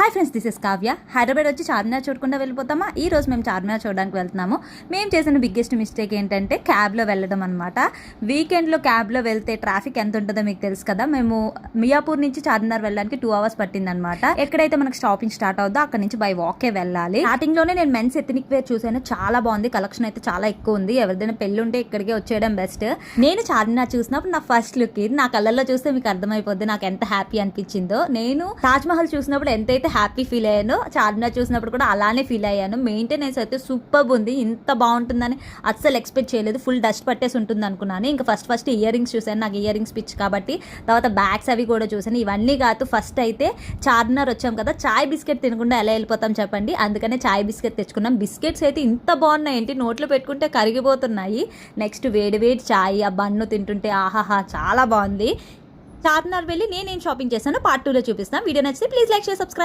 Hi friends, this is Kavya. Hyderabad వచ్చి చార్మినార్ చూడకుండా వెళ్ళిపోతామా? ఈ రోజు మేము చార్మినార్ చూడడానికి వెళ్తున్నాము. మేము చేసిన బిగ్గెస్ట్ మిస్టేక్ ఏంటంటే క్యాబ్లో వెళ్ళడం అనమాట. వీకెండ్లో క్యాబ్లో వెళ్తే ట్రాఫిక్ ఎంత ఉంటుందో మీకు తెలుసు కదా. మేము మియాపూర్ నుంచి చార్మినార్ వెళ్ళడానికి 2 hours పట్టిందనమాట. ఎక్కడైతే మనకు స్టాపింగ్ స్టార్ట్ అవుతుందో అక్కడ నుంచి బై వాకే వెళ్ళాలి. స్టార్టింగ్ లోనే నేను మెన్స్ ఎథనిక్ వేర్ చూసాను, చాలా బాగుంది. కలెక్షన్ అయితే చాలా ఎక్కువ ఉంది. ఎవరిదైనా పెళ్లి ఉంటే ఇక్కడికే వచ్చేయడం బెస్ట్. నేను చార్మినార్ చూసినప్పుడు నా ఫస్ట్ లుక్ ఇది. నా కళ్ళల్లో చూస్తే మీకు అర్థమైపోద్ది నాకు ఎంత హ్యాపీ అనిపించిందో. నేను తాజ్ మహల్ చూసినప్పుడు ఎంతైతే హ్యాపీ ఫీల్ అయ్యాను, చార్మినార్ చూసినప్పుడు కూడా అలానే ఫీల్ అయ్యాను. మెయింటెనెన్స్ అయితే సూపర్ ఉంది. ఇంత బాగుంటుందని అస్సలు ఎక్స్పెక్ట్ చేయలేదు. ఫుల్ డస్ట్ పట్టేసి ఉంటుంది అనుకున్నాను. ఇంకా ఫస్ట్ ఇయర్ రింగ్స్ చూసాను, నాకు ఇయర్ రింగ్స్ పిచ్ కాబట్టి. తర్వాత బ్యాగ్స్ అవి కూడా చూసాను. ఇవన్నీ కాదు, ఫస్ట్ అయితే చార్మినార్ వచ్చాం కదా, చాయ్ బిస్కెట్ తినకుండా ఎలా వెళ్ళిపోతాం చెప్పండి. అందుకనే చాయ్ బిస్కెట్ తెచ్చుకున్నాం. బిస్కెట్స్ అయితే ఇంత బాగున్నాయి ఏంటి, నోట్లో పెట్టుకుంటే కరిగిపోతున్నాయి. నెక్స్ట్ వేడి చాయ్, ఆ బన్ను తింటుంటే ఆహాహా చాలా బాగుంది. చార్మినార్ వెళ్ళి నేనేం షాపింగ్ చేశానో పార్ట్ 2లో చూపిస్తాను. వీడియో నచ్చితే ప్లీజ్ లైక్, షేర్, సబ్స్క్రైబ్.